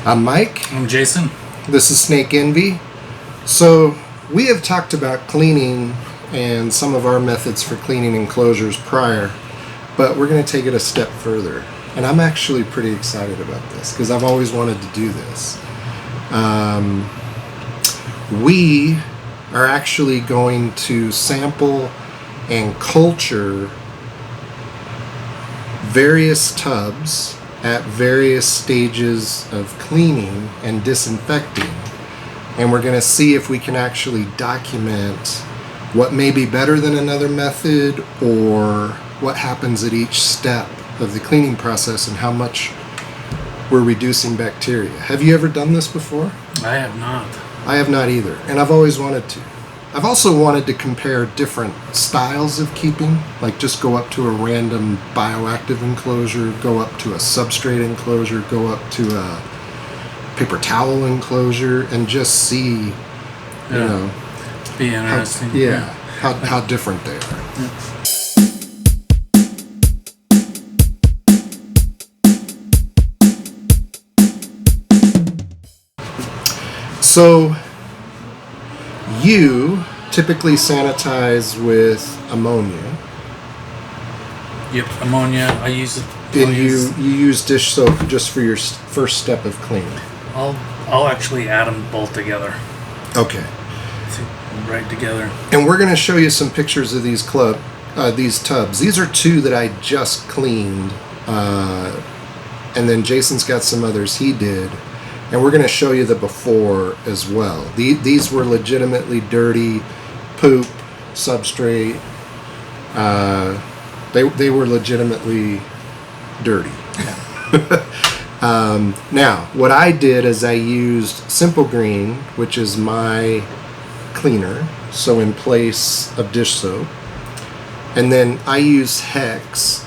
I'm Mike. I'm Jason. This is Snake Envy. So we have talked about cleaning and some of our methods for cleaning enclosures prior, but we're going to take it a step further. And I'm actually pretty excited about this because I've always wanted to do this. We are actually going to sample and culture various tubs at various stages of cleaning and disinfecting, and we're going to see if we can actually document what may be better than another method or what happens at each step of the cleaning process and how much we're reducing bacteria. Have you ever done this before? I have not. I have not either, and I've always wanted to. I've also wanted to compare different styles of keeping, like just go up to a random bioactive enclosure, go up to a substrate enclosure, go up to a paper towel enclosure, and just see, Be interesting. How different they are. Yeah. So you typically sanitize with ammonia. Yep, ammonia. I use it. And you use dish soap just for your first step of cleaning. I'll actually add them both together. Okay. Right together. And we're going to show you some pictures of these tubs. These are two that I just cleaned, and then Jason's got some others he did. And we're going to show you the before as well. These were legitimately dirty, poop, substrate. They were legitimately dirty. Yeah. Now, what I did is I used Simple Green, which is my cleaner, so in place of dish soap. And then I use Hex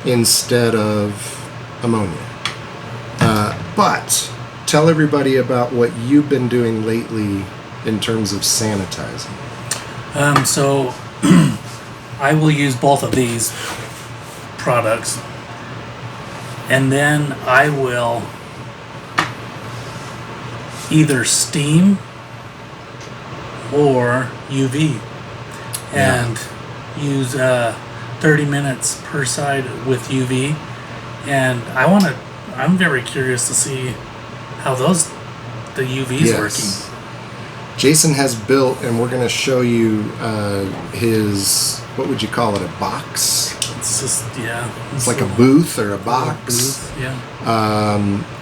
instead of ammonia. But tell everybody about what you've been doing lately in terms of sanitizing. So I will use both of these products, and then I will either steam or UV and use 30 minutes per side with UV. And I'm very curious to see how the UV's working. Jason has built, and we're going to show you his, what would you call it, a box? It's just, It's like a booth or a box. Booth, yeah.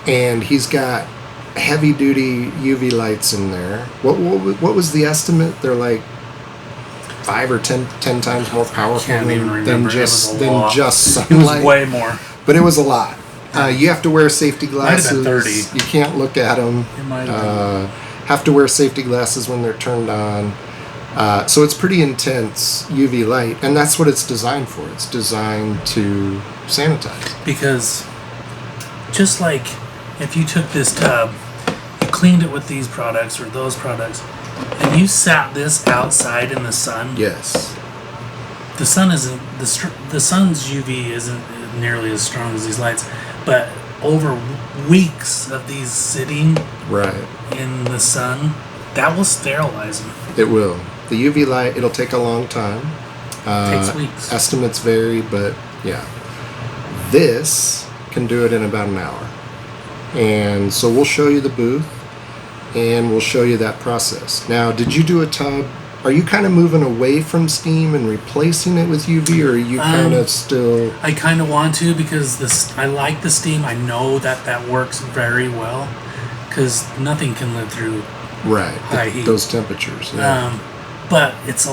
And he's got heavy-duty UV lights in there. What was the estimate? They're like 5 or 10 times more powerful than just sunlight. It was way more. But it was a lot. You have to wear safety glasses. Might have been 30. You can't look at them. It might have been. Have to wear safety glasses when they're turned on. So it's pretty intense UV light, and that's what it's designed for. It's designed to sanitize. Because just like if you took this tub, you cleaned it with these products or those products, and you sat this outside in the sun. Yes. The sun's UV isn't nearly as strong as these lights, but over weeks of these sitting in the sun, that will sterilize them. It will. The UV light, it'll take a long time. Takes weeks. Estimates vary, but yeah. This can do it in about an hour. And so we'll show you the booth, and we'll show you that process. Now, did you do a tub? Are you kind of moving away from steam and replacing it with UV, or are you kind of still... I kind of want to, because I like the steam. I know that works very well, because nothing can live through high heat. Those temperatures. Yeah. But it's a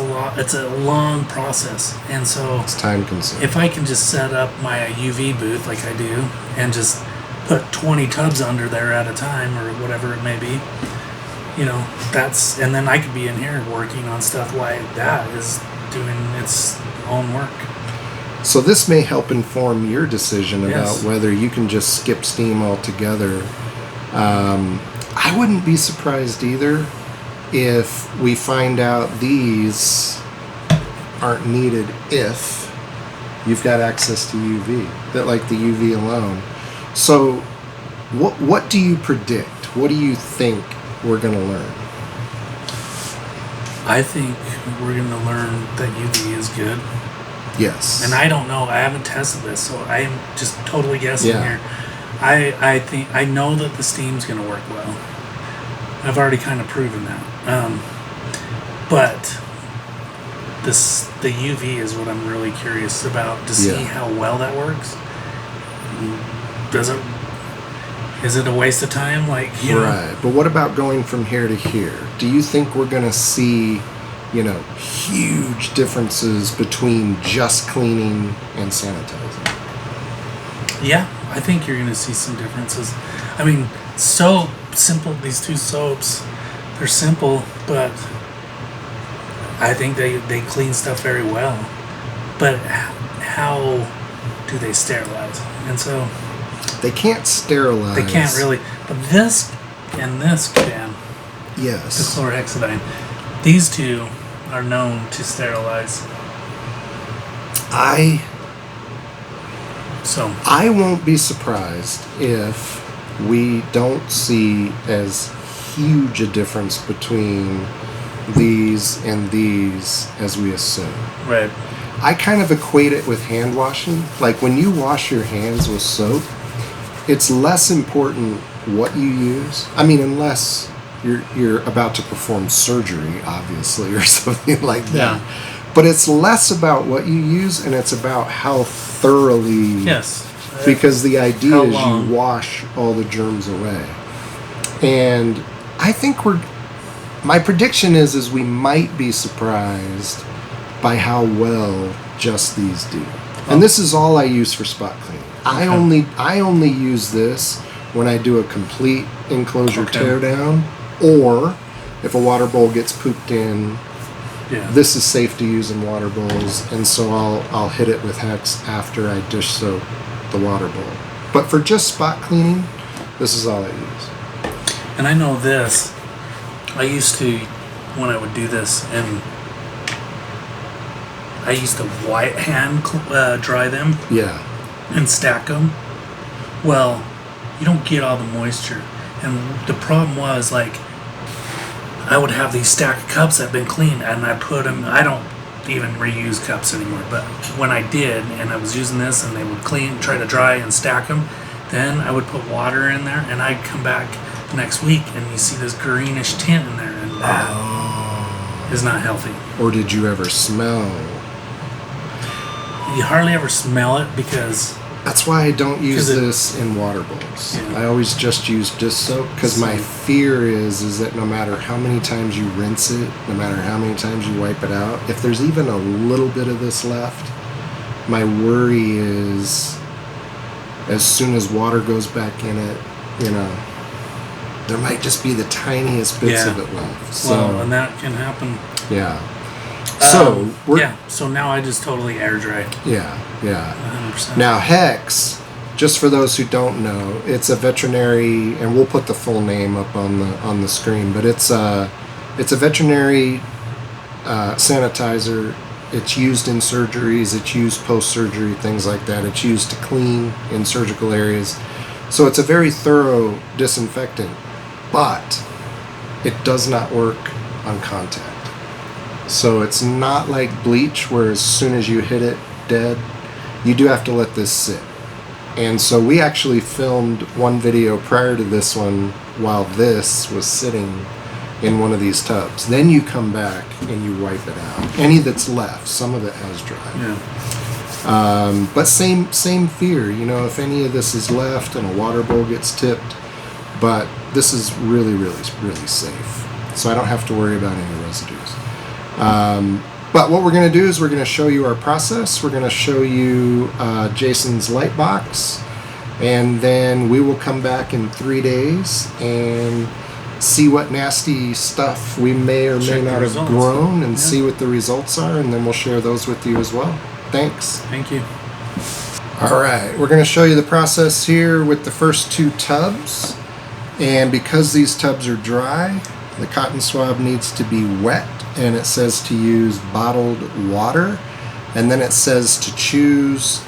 long process, and so it's time consuming. If I can just set up my UV booth like I do, and just put 20 tubs under there at a time, or whatever it may be, and then I could be in here working on stuff while that is doing its own work. So this may help inform your decision about whether you can just skip steam altogether. I wouldn't be surprised either if we find out these aren't needed if you've got access to UV, that like the UV alone. So What do you predict? What do you think we're going to learn? I think we're going to learn that UV is good. Yes. And I don't know. I haven't tested this, so I'm just totally guessing here. I know that the steam's going to work well. I've already kind of proven that. But the UV is what I'm really curious about to see how well that works. Is it a waste of time? Like, you know? But what about going from here to here? Do you think we're going to see, huge differences between just cleaning and sanitizing? Yeah, I think you're going to see some differences. I mean, soap, simple, these two soaps, they're simple, but I think they clean stuff very well. But how do they sterilize? And so they can't sterilize. They can't really. But this and this can. Yes. The chlorhexidine. These two are known to sterilize. I won't be surprised if we don't see as huge a difference between these and these as we assume. Right. I kind of equate it with hand washing. Like when you wash your hands with soap, it's less important what you use. I mean, unless you're about to perform surgery, obviously, or something like that. Yeah. But it's less about what you use, and it's about how thoroughly. Yes. Because the idea is you wash all the germs away. And I think my prediction is we might be surprised by how well just these do. And this is all I use for spot cleaning. Okay. I only use this when I do a complete enclosure teardown, or if a water bowl gets pooped in. Yeah. This is safe to use in water bowls, and so I'll hit it with Hex after I dish soap the water bowl. But for just spot cleaning, this is all I use. And I know this. I used to, when I would do this, and I used to white hand dry them. Yeah. And stack them. Well, you don't get all the moisture. And the problem was, like, I would have these stacked cups that had been cleaned, and I put them, I don't even reuse cups anymore, but when I did, and I was using this, and they would try to dry and stack them, then I would put water in there, and I'd come back the next week, and you see this greenish tint in there, and that is not healthy. Or did you ever smell? You hardly ever smell it because... That's why I don't use this in water bowls. Yeah. I always just use dish soap, because my fear is that no matter how many times you rinse it, no matter how many times you wipe it out, if there's even a little bit of this left, my worry is as soon as water goes back in it, there might just be the tiniest bits of it left. So, well, and that can happen. Yeah. So so now I just totally air dry. Yeah. 100%. Now Hex, just for those who don't know, it's a veterinary, and we'll put the full name up on the screen, but it's a veterinary sanitizer. It's used in surgeries, it's used post-surgery, things like that. It's used to clean in surgical areas. So it's a very thorough disinfectant, but it does not work on contact. So it's not like bleach, where as soon as you hit it, dead. You do have to let this sit. And so we actually filmed one video prior to this one while this was sitting in one of these tubs. Then you come back and you wipe it out. Any that's left, some of it has dried. Yeah. But same fear, if any of this is left and a water bowl gets tipped. But this is really, really, really safe. So I don't have to worry about any residues. But what we're going to do is we're going to show you our process. We're going to show you Jason's light box, and then we will come back in 3 days and see what nasty stuff we may or may not have grown, and see what the results are, and then we'll share those with you as well. Thanks. Thank you. All right, we're going to show you the process here with the first 2 tubs, and because these tubs are dry, the cotton swab needs to be wet. And it says to use bottled water, and then it says to choose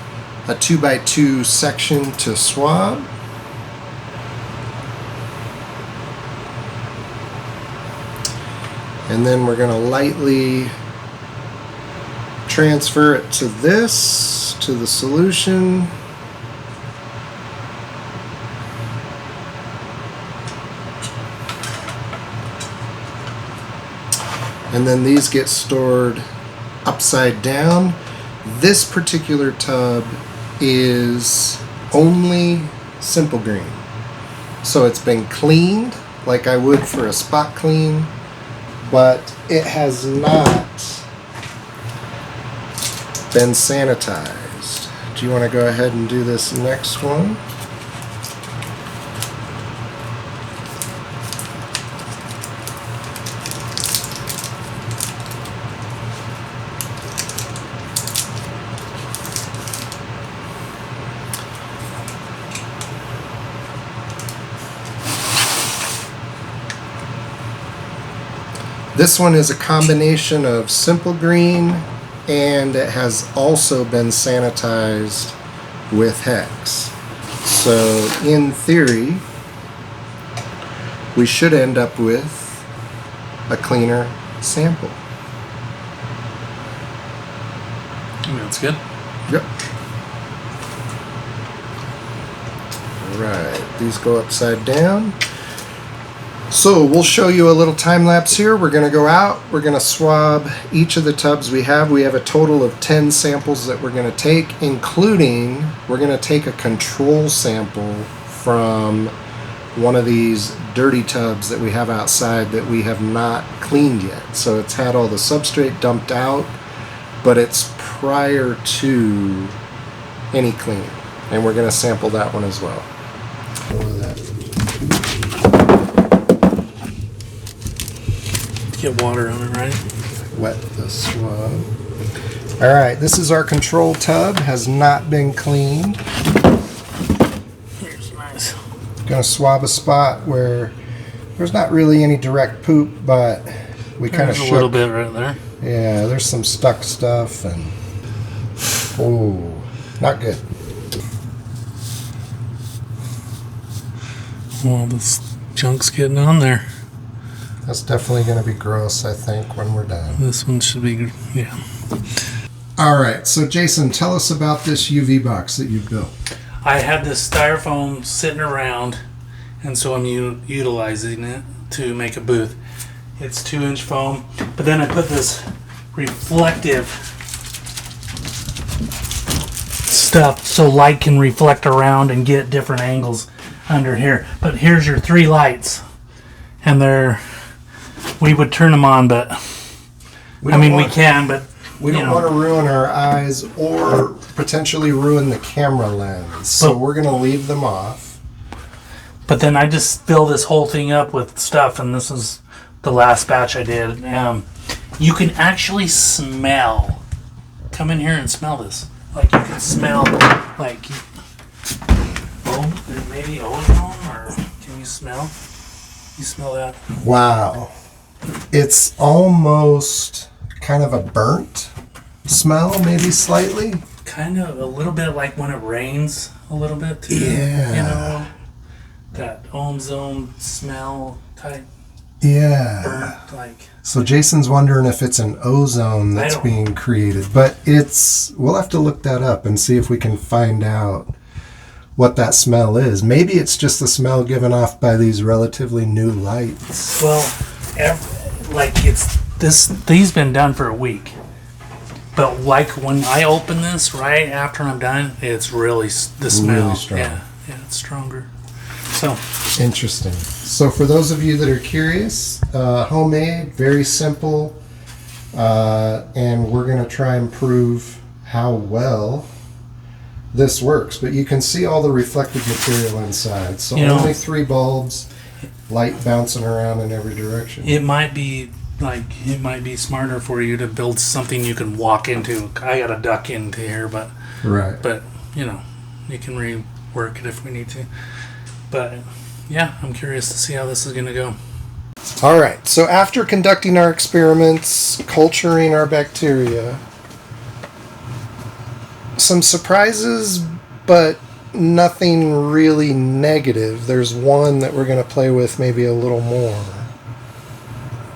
a 2x2 section to swab, And then we're going to lightly transfer it to this, to the solution. And then these get stored upside down. This particular tub is only simple green. So it's been cleaned like I would for a spot clean, but it has not been sanitized. Do you want to go ahead and do this next one? This one is a combination of simple green, and it has also been sanitized with Hex. So in theory, we should end up with a cleaner sample. That's good. Yep. Alright, these go upside down. So we'll show you a little time lapse here. We're going to go out, we're going to swab each of the tubs we have. We have a total of 10 samples that we're going to take, including we're going to take a control sample from one of these dirty tubs that we have outside that we have not cleaned yet. So it's had all the substrate dumped out, but it's prior to any cleaning. And we're going to sample that one as well. Get water on it, right? Wet the swab. Alright, this is our control tub. Has not been cleaned. Here's nice. Gonna swab a spot where there's not really any direct poop, but we kind of shook. A little bit right there. Yeah, there's some stuck stuff and oh, not good. Well, this junk's getting on there. That's definitely going to be gross, I think, when we're done. This one should be, yeah. All right, so Jason, tell us about this UV box that you built. I had this styrofoam sitting around, and so I'm utilizing it to make a booth. It's 2-inch foam, but then I put this reflective stuff so light can reflect around and get different angles under here. But here's your 3 lights, and we would turn them on, but we can, but we don't want to ruin our eyes or potentially ruin the camera lens, so we're going to leave them off. But then I just fill this whole thing up with stuff, and this is the last batch I did. You can actually smell. Come in here and smell this. Like you can smell, like maybe ozone, or can you smell? You smell that? Wow. It's almost kind of a burnt smell, maybe slightly. Kind of a little bit like when it rains a little bit too. Yeah. You know, that ozone smell type. Yeah. Burnt, like. So Jason's wondering if it's an ozone that's being created, but we'll have to look that up and see if we can find out what that smell is. Maybe it's the smell given off by these relatively new lights. Well, these been done for a week, but like when I open this right after I'm done, it's really the smell. Really strong. Yeah, it's stronger. So interesting. So for those of you that are curious, homemade, very simple, and we're going to try and prove how well this works. But you can see all the reflective material inside. So only 3 bulbs, light bouncing around in every direction. It might be smarter for you to build something you can walk into. I got to duck into here, but right. But you can rework it if we need to. But yeah, I'm curious to see how this is going to go. All right. So after conducting our experiments, culturing our bacteria, some surprises, but nothing really negative. There's one that we're going to play with maybe a little more.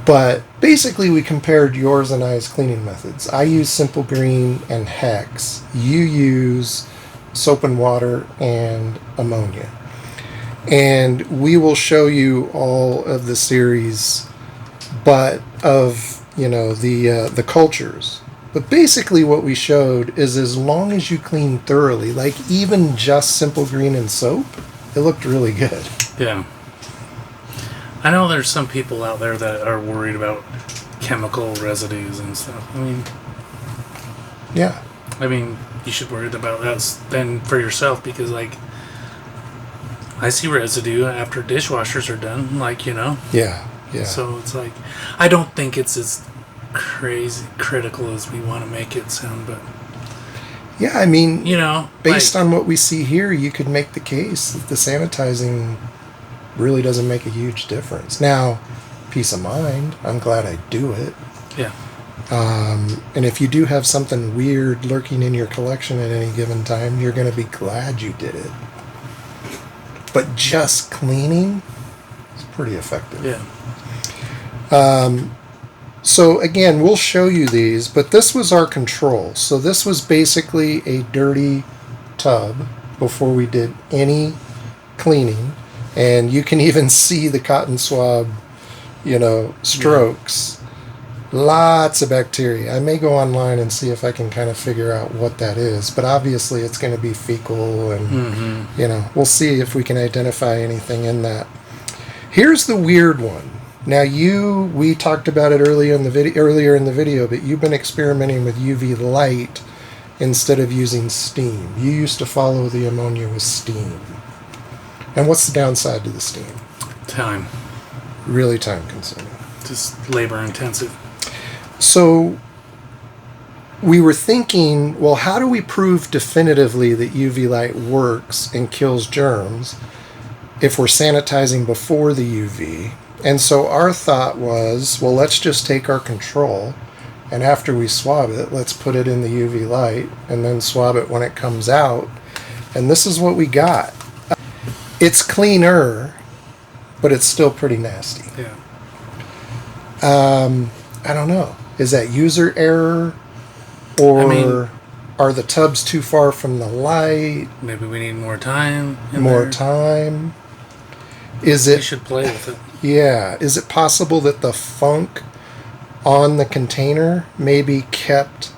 But basically, we compared yours and I's cleaning methods. I use Simple Green and Hex. You use soap and water and ammonia. And we will show you all of the series, but of, the cultures. But basically what we showed is as long as you clean thoroughly, like even just Simple Green and soap, it looked really good. Yeah. I know there's some people out there that are worried about chemical residues and stuff. Yeah. You should worry about that then for yourself, because, I see residue after dishwashers are done, Yeah. So it's I don't think it's as crazy critical as we want to make it sound, but yeah, based on what we see here, you could make the case that the sanitizing really doesn't make a huge difference. Now, peace of mind, I'm glad I do it. Yeah. And if you do have something weird lurking in your collection at any given time, you're going to be glad you did it. But just cleaning is pretty effective. Yeah. So again, we'll show you these, but this was our control. So this was basically a dirty tub before we did any cleaning. And you can even see the cotton swab, strokes. Yeah. Lots of bacteria. I may go online and see if I can kind of figure out what that is. But obviously it's going to be fecal and, we'll see if we can identify anything in that. Here's the weird one. Now we talked about it earlier in the video, but you've been experimenting with UV light instead of using steam. You used to follow the ammonia with steam. And what's the downside to the steam? Time. Really time consuming. Just labor intensive. So we were thinking, well, how do we prove definitively that UV light works and kills germs if we're sanitizing before the UV? And so our thought was, well, let's just take our control, and after we swab it, let's put it in the UV light and then swab it when it comes out. And this is what we got. It's cleaner, but it's still pretty nasty. Yeah. I don't know. Is that user error? Or are the tubs too far from the light? Maybe we need more time. Time. We should play with it. Yeah. Is it possible that the funk on the container maybe kept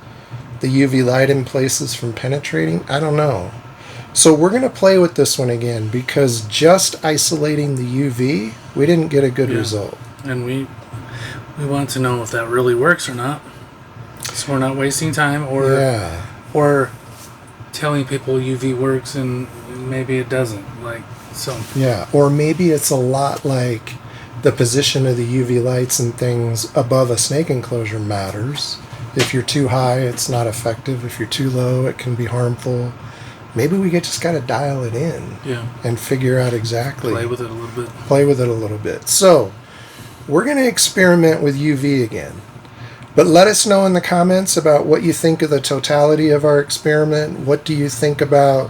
the UV light in places from penetrating? I don't know. So we're going to play with this one again, because just isolating the UV, we didn't get a good result. And we want to know if that really works or not. So we're not wasting time or telling people UV works and maybe it doesn't. Yeah, or maybe it's a lot like the position of the UV lights and things above a snake enclosure matters. If you're too high, it's not effective. If you're too low, it can be harmful. Maybe we just got to dial it in and figure out exactly. Play with it a little bit. So we're going to experiment with UV again. But let us know in the comments about what you think of the totality of our experiment. What do you think about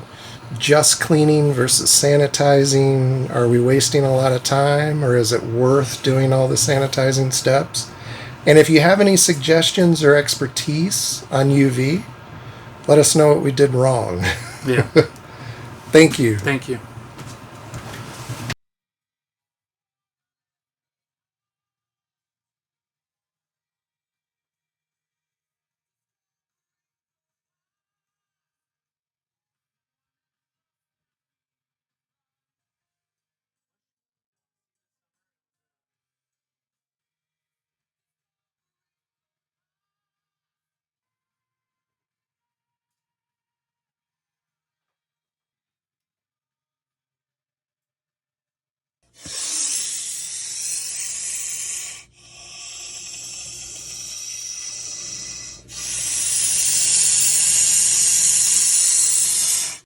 just cleaning versus sanitizing? Are we wasting a lot of time, or is it worth doing all the sanitizing steps? And if you have any suggestions or expertise on UV, let us know what we did wrong. Yeah. Thank you. Thank you.